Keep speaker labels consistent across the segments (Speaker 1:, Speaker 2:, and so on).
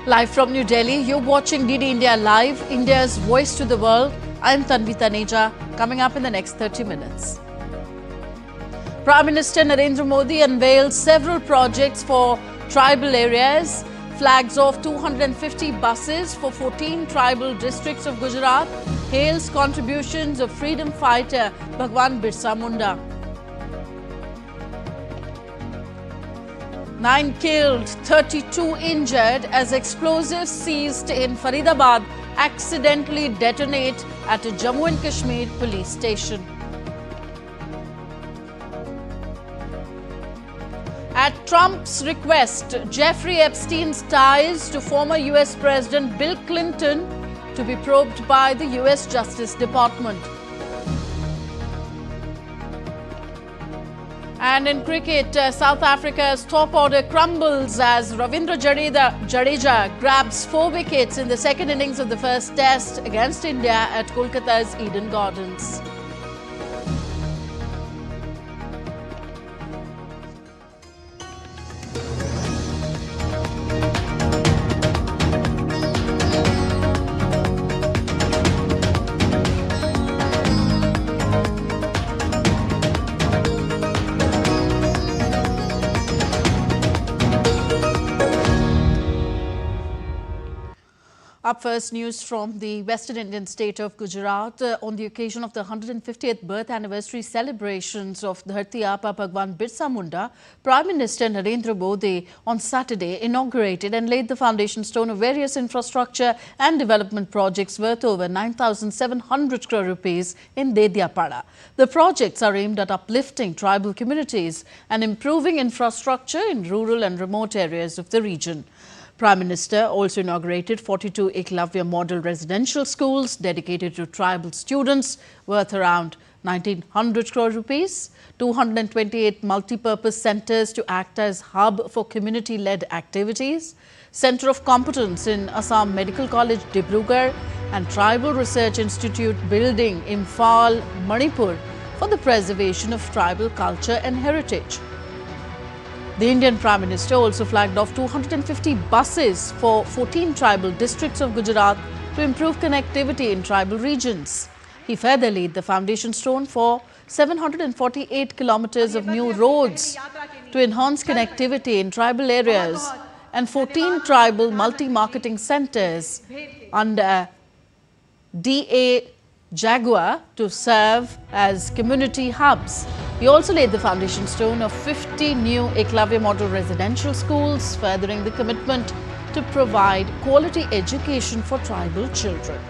Speaker 1: Live from New Delhi, you're watching DD India Live, India's voice to the world. I'm Tanvi Taneja. Coming up in the next 30 minutes. Prime Minister Narendra Modi unveils several projects for tribal areas. Flags off 250 buses for 14 tribal districts of Gujarat. Hails contributions of freedom fighter Bhagwan Birsa Munda. 9 killed, 32 injured as explosives seized in Faridabad accidentally detonate at a Jammu and Kashmir police station. At Trump's request, Jeffrey Epstein's ties to former US President Bill Clinton to be probed by the US Justice Department. And in cricket, South Africa's top order crumbles as Ravindra Jadeja grabs 4 wickets in the second innings of the first test against India at Kolkata's Eden Gardens. Up first, news from the Western Indian state of Gujarat. On the occasion of the 150th birth anniversary celebrations of Dharti Aaba Bhagwan Birsa Munda, Prime Minister Narendra Modi on Saturday inaugurated and laid the foundation stone of various infrastructure and development projects worth over 9,700 crore rupees in Dediapada. The projects are aimed at uplifting tribal communities and improving infrastructure in rural and remote areas of the region. Prime Minister also inaugurated 42 Eklavya model residential schools dedicated to tribal students worth around 1,900 crore rupees, 228 multi-purpose centers to act as hub for community-led activities, Centre of Competence in Assam Medical College, Dibrugarh, and Tribal Research Institute building Imphal, Manipur for the preservation of tribal culture and heritage. The Indian Prime Minister also flagged off 250 buses for 14 tribal districts of Gujarat to improve connectivity in tribal regions. He further laid the foundation stone for 748 kilometers of new roads to enhance connectivity in tribal areas and 14 tribal multi-marketing centers under DA Jaguar to serve as community hubs. He also laid the foundation stone of 50 new Eklavya model residential schools, furthering the commitment to provide quality education for tribal children.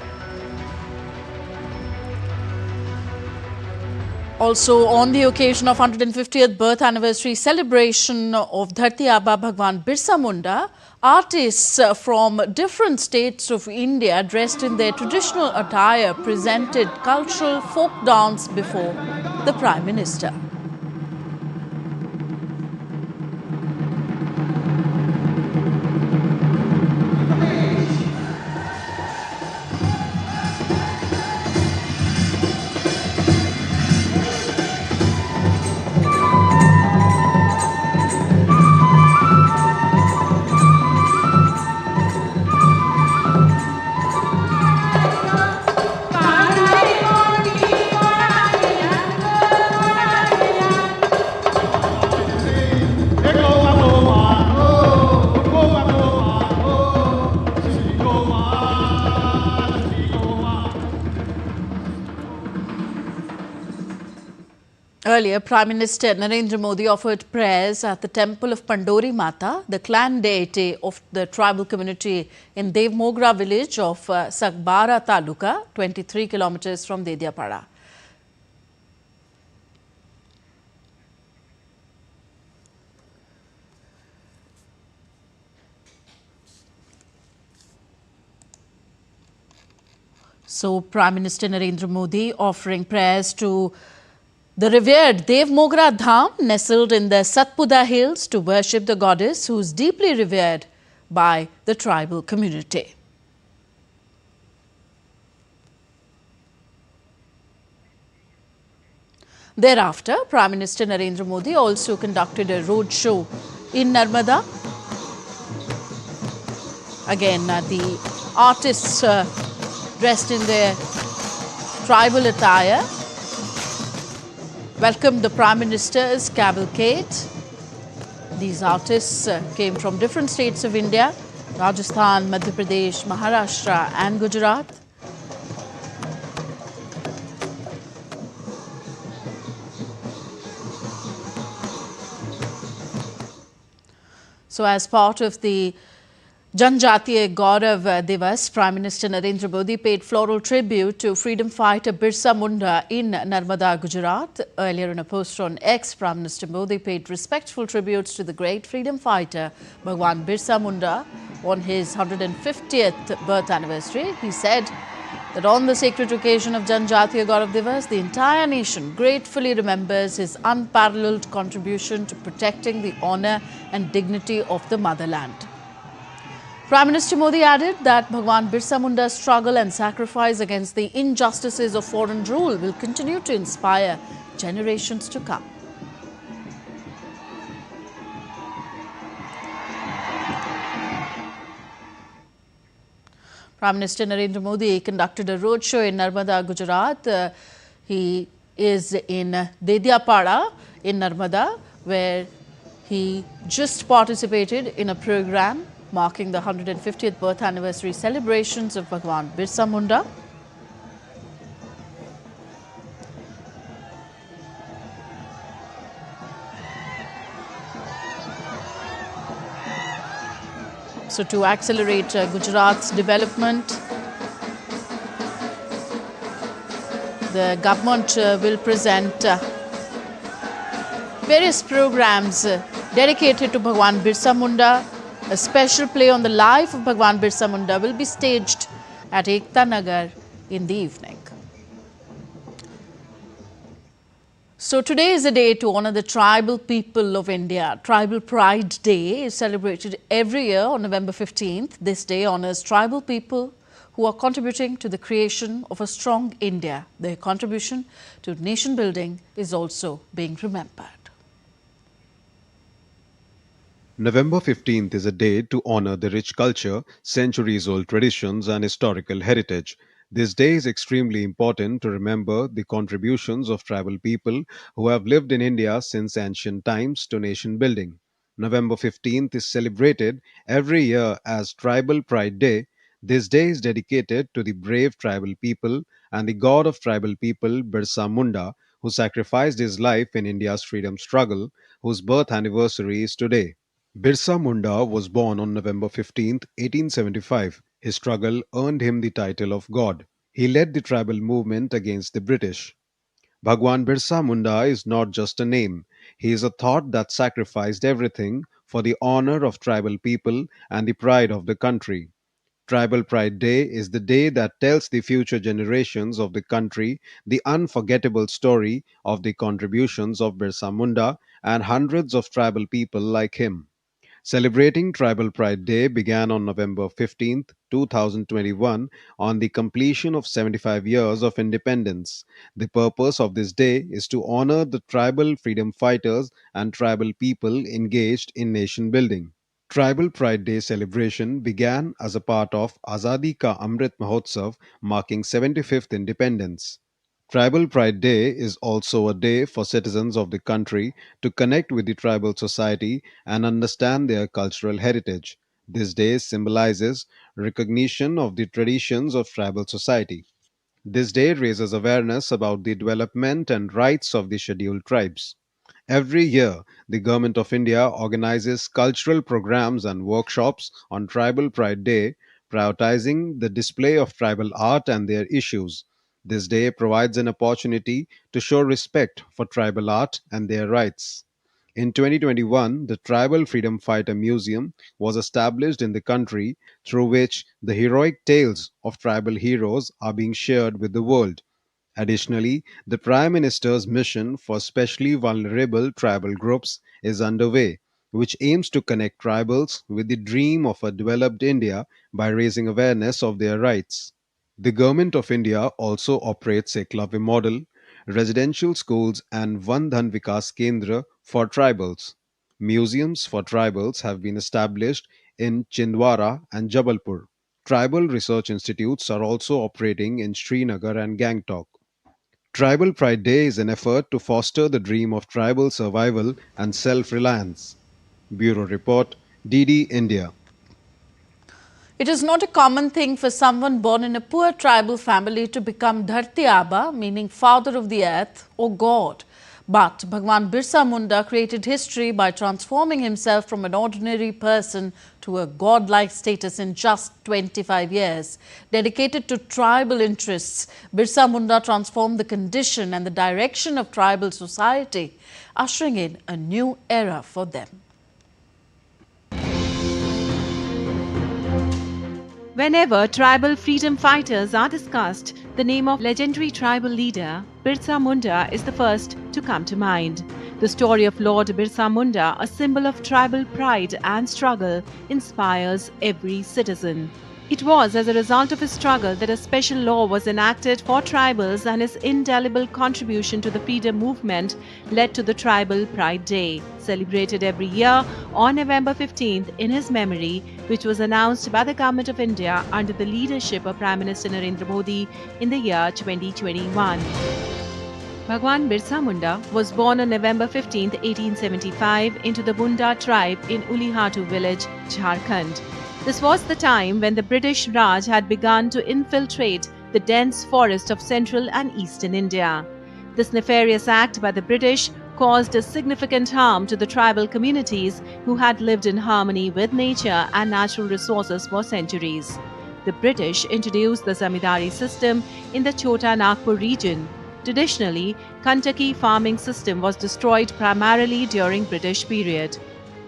Speaker 1: Also, on the occasion of 150th birth anniversary celebration of Dharti Aaba Bhagwan Birsa Munda, artists from different states of India dressed in their traditional attire presented cultural folk dance before the Prime Minister. Earlier, Prime Minister Narendra Modi offered prayers at the temple of Pandori Mata, the clan deity of the tribal community in Devmogra village of Sagbara Taluka, 23 kilometers from Dediapada. So, Prime Minister Narendra Modi offering prayers to the revered Devmogra Dham, nestled in the Satpudha hills, to worship the goddess who is deeply revered by the tribal community. Thereafter, Prime Minister Narendra Modi also conducted a road show in Narmada Again, the artists dressed in their tribal attire welcomed the Prime Minister's cavalcade. These artists came from different states of India: Rajasthan, Madhya Pradesh, Maharashtra and Gujarat. So as part of the Janjatiya Gaurav Divas, Prime Minister Narendra Modi paid floral tribute to freedom fighter Birsa Munda in Narmada, Gujarat. Earlier in a post on X, Prime Minister Modi paid respectful tributes to the great freedom fighter Bhagwan Birsa Munda on his 150th birth anniversary. He said that on the sacred occasion of Janjatiya Gaurav Divas, the entire nation gratefully remembers his unparalleled contribution to protecting the honour and dignity of the motherland. Prime Minister Modi added that Bhagwan Birsa Munda's struggle and sacrifice against the injustices of foreign rule will continue to inspire generations to come. Prime Minister Narendra Modi conducted a roadshow in Narmada, Gujarat. He is in Dediapada in Narmada, where he just participated in a program marking the 150th birth anniversary celebrations of Bhagwan Birsa Munda. So to accelerate Gujarat's development, the government will present various programs dedicated to Bhagwan Birsa Munda. A special play on the life of Bhagwan Birsa Munda will be staged at Ekta Nagar in the evening. So today is a day to honour the tribal people of India. Tribal Pride Day is celebrated every year on November 15th. This day honours tribal people who are contributing to the creation of a strong India. Their contribution to nation building is also being remembered.
Speaker 2: November 15th is a day to honor the rich culture, centuries-old traditions and historical heritage. This day is extremely important to remember the contributions of tribal people who have lived in India since ancient times to nation building. November 15th is celebrated every year as Tribal Pride Day. This day is dedicated to the brave tribal people and the god of tribal people, Birsa Munda, who sacrificed his life in India's freedom struggle, whose birth anniversary is today. Birsa Munda was born on November 15, 1875. His struggle earned him the title of God. He led the tribal movement against the British. Bhagwan Birsa Munda is not just a name. He is a thought that sacrificed everything for the honor of tribal people and the pride of the country. Tribal Pride Day is the day that tells the future generations of the country the unforgettable story of the contributions of Birsa Munda and hundreds of tribal people like him. Celebrating Tribal Pride Day began on November 15th, 2021, on the completion of 75 years of independence. The purpose of this day is to honor the tribal freedom fighters and tribal people engaged in nation building. Tribal Pride Day celebration began as a part of Azadi Ka Amrit Mahotsav, marking 75th independence. Tribal Pride Day is also a day for citizens of the country to connect with the tribal society and understand their cultural heritage. This day symbolizes recognition of the traditions of tribal society. This day raises awareness about the development and rights of the scheduled tribes. Every year, the Government of India organizes cultural programs and workshops on Tribal Pride Day, prioritizing the display of tribal art and their issues. This day provides an opportunity to show respect for tribal art and their rights. In 2021, the Tribal Freedom Fighter Museum was established in the country, through which the heroic tales of tribal heroes are being shared with the world. Additionally, the Prime Minister's mission for specially vulnerable tribal groups is underway, which aims to connect tribals with the dream of a developed India by raising awareness of their rights. The Government of India also operates a Eklavya model, residential schools, and Vandhan Vikas Kendra for tribals. Museums for tribals have been established in Chindwara and Jabalpur. Tribal research institutes are also operating in Srinagar and Gangtok. Tribal Pride Day is an effort to foster the dream of tribal survival and self reliance. Bureau Report, DD India.
Speaker 1: It is not a common thing for someone born in a poor tribal family to become Dharti Aba, meaning father of the earth or God. But Bhagwan Birsa Munda created history by transforming himself from an ordinary person to a godlike status in just 25 years. Dedicated to tribal interests, Birsa Munda transformed the condition and the direction of tribal society, ushering in a new era for them.
Speaker 3: Whenever tribal freedom fighters are discussed, the name of legendary tribal leader Birsa Munda is the first to come to mind. The story of Lord Birsa Munda, a symbol of tribal pride and struggle, inspires every citizen. It was as a result of his struggle that a special law was enacted for tribals, and his indelible contribution to the freedom movement led to the Tribal Pride Day, celebrated every year on November 15th in his memory, which was announced by the Government of India under the leadership of Prime Minister Narendra Modi in the year 2021. Bhagwan Birsa Munda was born on November 15, 1875 into the Munda tribe in Ulihatu village, Jharkhand. This was the time when the British Raj had begun to infiltrate the dense forest of central and eastern India. This nefarious act by the British caused a significant harm to the tribal communities who had lived in harmony with nature and natural resources for centuries. The British introduced the zamindari system in the Chota Nagpur region. Traditionally, Kantaki farming system was destroyed primarily during British period.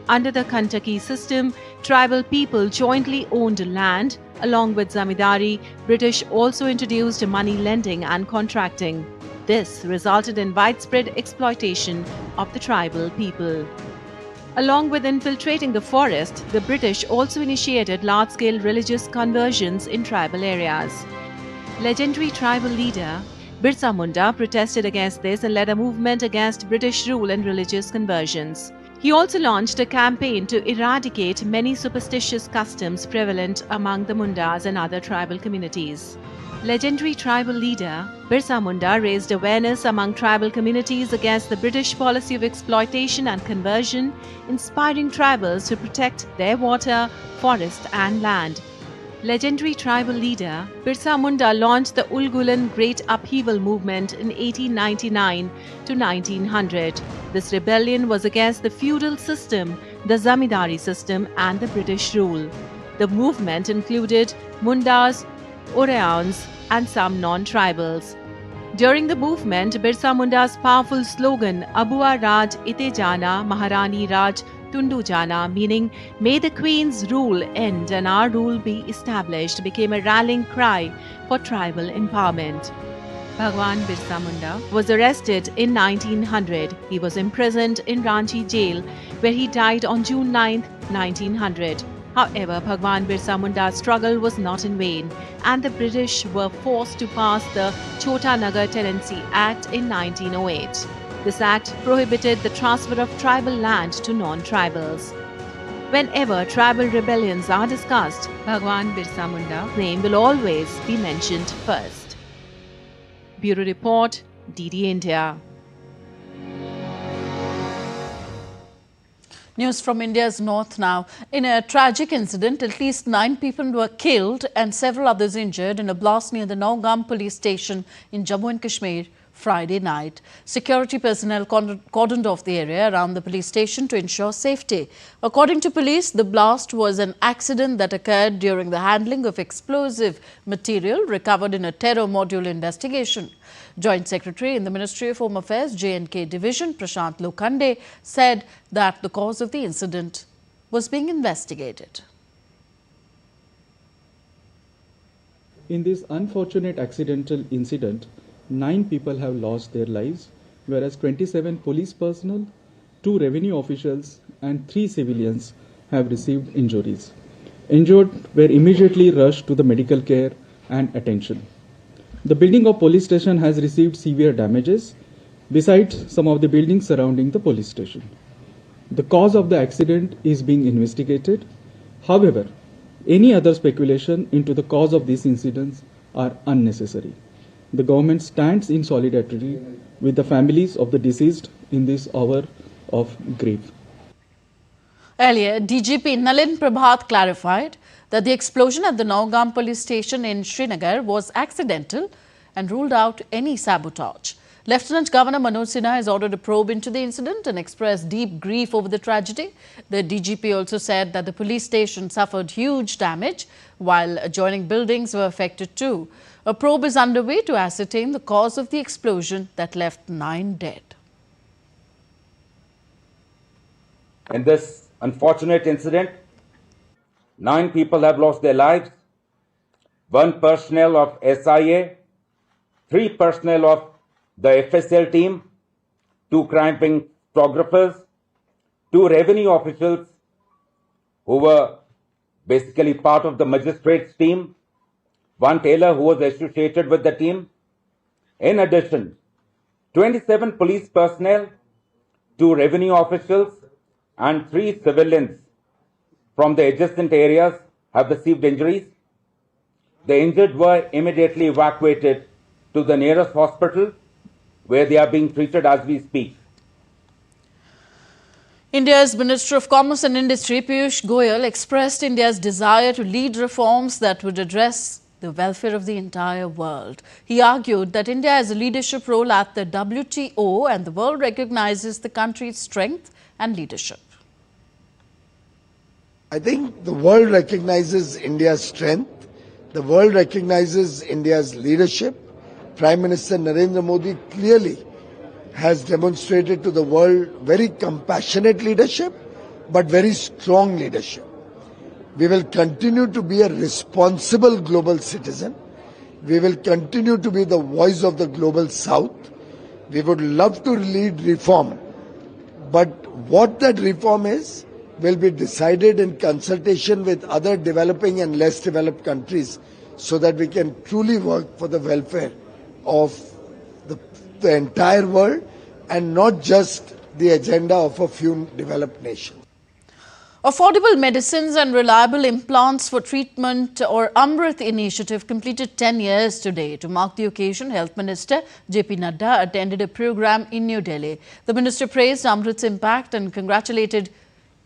Speaker 3: Under the Kantaki system, tribal people jointly owned land. Along with zamindari, British also introduced money lending and contracting. This resulted in widespread exploitation of the tribal people. Along with infiltrating the forest, the British also initiated large-scale religious conversions in tribal areas. Legendary tribal leader Birsa Munda protested against this and led a movement against British rule and religious conversions. He also launched a campaign to eradicate many superstitious customs prevalent among the Mundas and other tribal communities. Legendary tribal leader Birsa Munda raised awareness among tribal communities against the British policy of exploitation and conversion, inspiring tribals to protect their water, forest and land. Legendary tribal leader Birsa Munda launched the Ulgulan Great Upheaval movement in 1899 to 1900. This rebellion was against the feudal system, the zamindari system and the British rule. The movement included Mundas, Oraons and some non-tribals. During the movement, Birsa Munda's powerful slogan Abua Raj Ite Jana Maharani Raj Tundu Jana, meaning "May the Queen's rule end and our rule be established," became a rallying cry for tribal empowerment. Bhagwan Birsa Munda was arrested in 1900. He was imprisoned in Ranchi jail, where he died on June 9, 1900. However, Bhagwan Birsa Munda's struggle was not in vain, and the British were forced to pass the Chota Nagar Tenancy Act in 1908. This act prohibited the transfer of tribal land to non-tribals. Whenever tribal rebellions are discussed, Bhagwan Birsa Munda's name will always be mentioned first. Bureau Report, DD India.
Speaker 1: News from India's north now. In a tragic incident, at least 9 people were killed and several others injured in a blast near the Nowgam police station in Jammu and Kashmir Friday night. Security personnel cordoned off the area around the police station to ensure safety. According to police, the blast was an accident that occurred during the handling of explosive material recovered in a terror module investigation. Joint Secretary in the Ministry of Home Affairs, J&K Division, Prashant Lokhande, said that the cause of the incident was being investigated.
Speaker 4: In this unfortunate accidental incident, 9 people have lost their lives, whereas 27 police personnel, 2 revenue officials and 3 civilians have received injuries. Injured were immediately rushed to the medical care and attention. The building of police station has received severe damages, besides some of the buildings surrounding the police station. The cause of the accident is being investigated. However, any other speculation into the cause of these incidents are unnecessary. The government stands in solidarity with the families of the deceased in this hour of grief.
Speaker 1: Earlier, DGP Nalin Prabhat clarified that the explosion at the Nowgam police station in Srinagar was accidental and ruled out any sabotage. Lieutenant Governor Manoj Sinha has ordered a probe into the incident and expressed deep grief over the tragedy. The DGP also said that the police station suffered huge damage while adjoining buildings were affected too. A probe is underway to ascertain the cause of the explosion that left 9 dead.
Speaker 5: In this unfortunate incident, 9 people have lost their lives, 1 personnel of SIA, 3 personnel of the FSL team, 2 crime photographers, 2 revenue officials who were basically part of the magistrate's team, 1 tailor who was associated with the team. In addition, 27 police personnel, 2 revenue officials and 3 civilians from the adjacent areas have received injuries. The injured were immediately evacuated to the nearest hospital where they are being treated as we speak.
Speaker 1: India's Minister of Commerce and Industry, Piyush Goyal, expressed India's desire to lead reforms that would address the welfare of the entire world. He argued that India has a leadership role at the WTO and the world recognizes the country's strength and leadership.
Speaker 6: I think the world recognizes India's strength. The world recognizes India's leadership. Prime Minister Narendra Modi clearly has demonstrated to the world very compassionate leadership, but very strong leadership. We will continue to be a responsible global citizen. We will continue to be the voice of the global south. We would love to lead reform, but what that reform is will be decided in consultation with other developing and less developed countries so that we can truly work for the welfare of the entire world and not just the agenda of a few developed nations.
Speaker 1: Affordable medicines and reliable implants for treatment or Amrit initiative completed 10 years today. To mark the occasion, Health Minister JP Nadda attended a program in New Delhi. The minister praised Amrit's impact and congratulated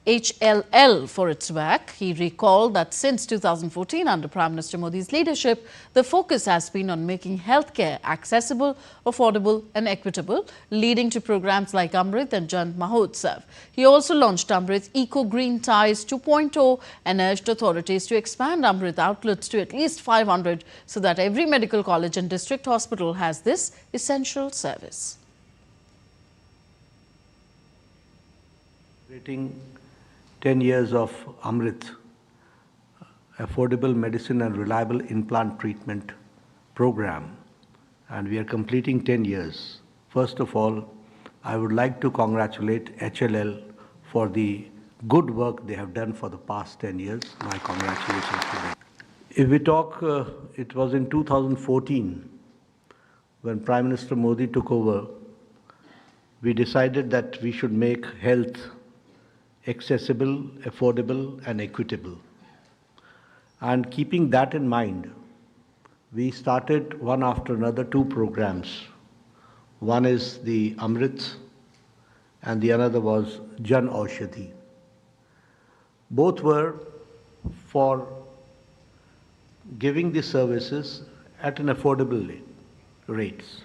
Speaker 1: HLL for its work. He recalled that since 2014, under Prime Minister Modi's leadership, the focus has been on making healthcare accessible, affordable and equitable, leading to programs like Amrit and Jan Mahotsav. He also launched Amrit's Eco Green Ties 2.0 and urged authorities to expand Amrit outlets to at least 500 so that every medical college and district hospital has this essential service.
Speaker 7: 10 years of Amrit, affordable medicine and reliable implant treatment program, and we are completing 10 years. First of all, I would like to congratulate HLL for the good work they have done for the past 10 years. My congratulations to them. If we talk, it was in 2014 when Prime Minister Modi took over, we decided that we should make health accessible, affordable and equitable. And keeping that in mind, we started one after another 2 programs. One is the Amrit and the another was Jan Aushadhi. Both were for giving the services at an affordable rates.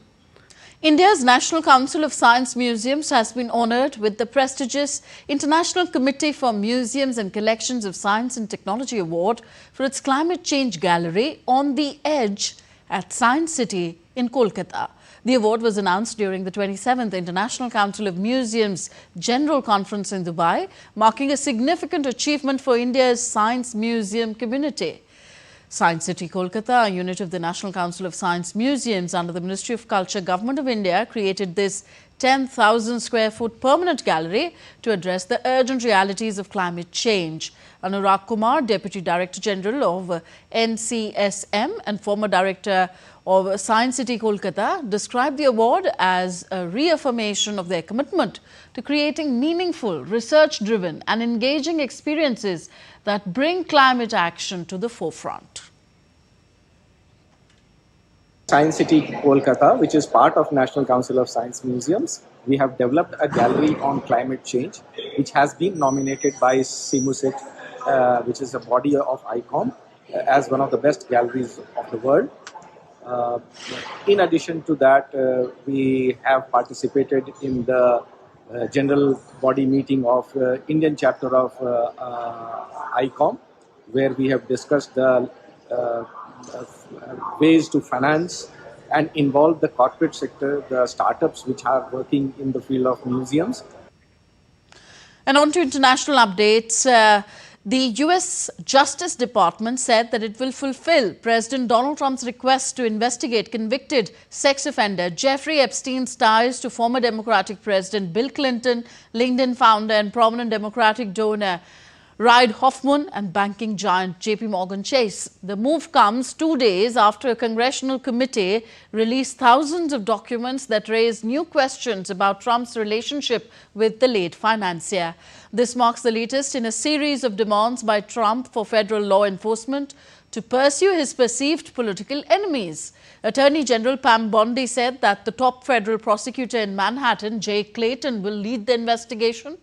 Speaker 1: India's National Council of Science Museums has been honoured with the prestigious International Committee for Museums and Collections of Science and Technology Award for its Climate Change Gallery On the Edge at Science City in Kolkata. The award was announced during the 27th International Council of Museums General Conference in Dubai, marking a significant achievement for India's science museum community. Science City Kolkata, a unit of the National Council of Science Museums under the Ministry of Culture, Government of India, created this 10,000 square foot permanent gallery to address the urgent realities of climate change. Anurag Kumar, Deputy Director General of NCSM and former Director of Science City Kolkata, described the award as a reaffirmation of their commitment to creating meaningful, research-driven and engaging experiences that bring climate action to the forefront.
Speaker 8: Science City Kolkata, which is part of National Council of Science Museums, we have developed a gallery on climate change, which has been nominated by Simusit, which is a body of ICOM, as one of the best galleries of the world. In addition to that, we have participated in the general body meeting of Indian chapter of ICOM, where we have discussed the ways to finance and involve the corporate sector, the startups which are working in the field of museums.
Speaker 1: And on to international updates. The US Justice Department said that it will fulfill President Donald Trump's request to investigate convicted sex offender Jeffrey Epstein's ties to former Democratic President Bill Clinton, LinkedIn founder and prominent Democratic donor Reid Hoffman and banking giant JP Chase. The move comes 2 days after a congressional committee released thousands of documents that raise new questions about Trump's relationship with the late financier. This marks the latest in a series of demands by Trump for federal law enforcement to pursue his perceived political enemies. Attorney General Pam Bondi said that the top federal prosecutor in Manhattan, Jay Clayton, will lead the investigation.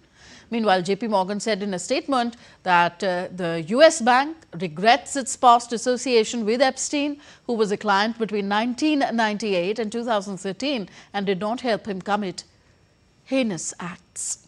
Speaker 1: Meanwhile, JP Morgan said in a statement that the US bank regrets its past association with Epstein, who was a client between 1998 and 2013 and did not help him commit heinous acts.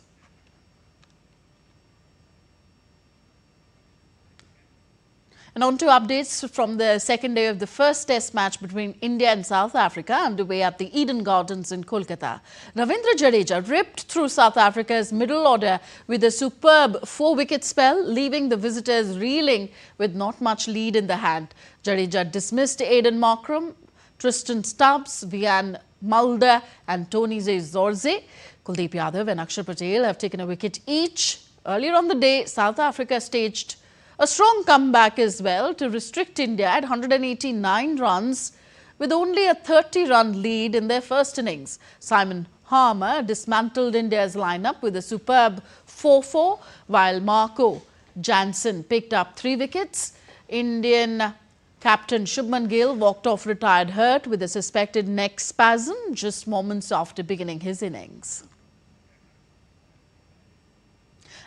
Speaker 1: And on to updates from the second day of the first test match between India and South Africa underway at the Eden Gardens in Kolkata. Ravindra Jadeja ripped through South Africa's middle order with a superb 4-wicket spell, leaving the visitors reeling with not much lead in the hand. Jadeja dismissed Aiden Markram, Tristan Stubbs, Vian Mulder and Tony Zorze. Kuldeep Yadav and Akshar Patel have taken a wicket each. Earlier on the day, South Africa staged a strong comeback as well to restrict India at 189 runs with only a 30-run lead in their first innings. Simon Harmer dismantled India's lineup with a superb 4-4, while Marco Jansen picked up 3 wickets. Indian captain Shubman Gill walked off retired hurt with a suspected neck spasm just moments after beginning his innings.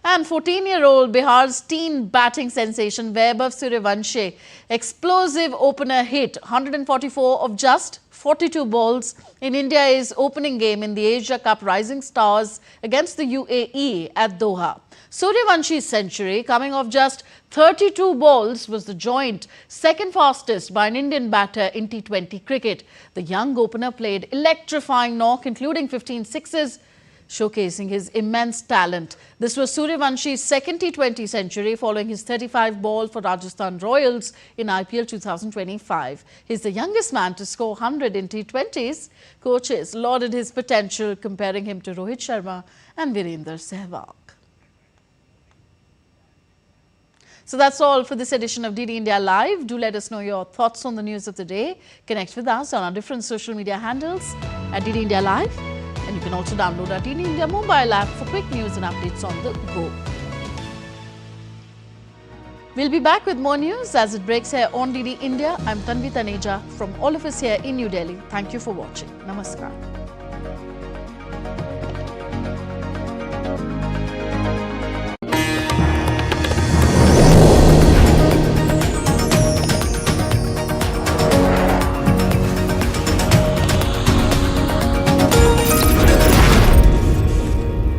Speaker 1: And 14-year-old Bihar's teen batting sensation Vaibhav Suryavanshi explosive opener hit 144 of just 42 balls in India's opening game in the Asia Cup Rising Stars against the UAE at Doha. Suryavanshi's century, coming off just 32 balls, was the joint second fastest by an Indian batter in T20 cricket. The young opener played electrifying knock, including 15 sixes, showcasing his immense talent. This was Suryavanshi's second T20 century following his 35 ball for Rajasthan Royals in IPL 2025. He's the youngest man to score 100 in T20s. Coaches lauded his potential, comparing him to Rohit Sharma and Virender Sehwag. So that's all for this edition of DD India Live. Do let us know your thoughts on the news of the day. Connect with us on our different social media handles at DD India Live. And you can also download our DD India mobile app for quick news and updates on the go. We'll be back with more news as it breaks here on DD India. I'm Tanvi Taneja from all of us here in New Delhi. Thank you for watching. Namaskar.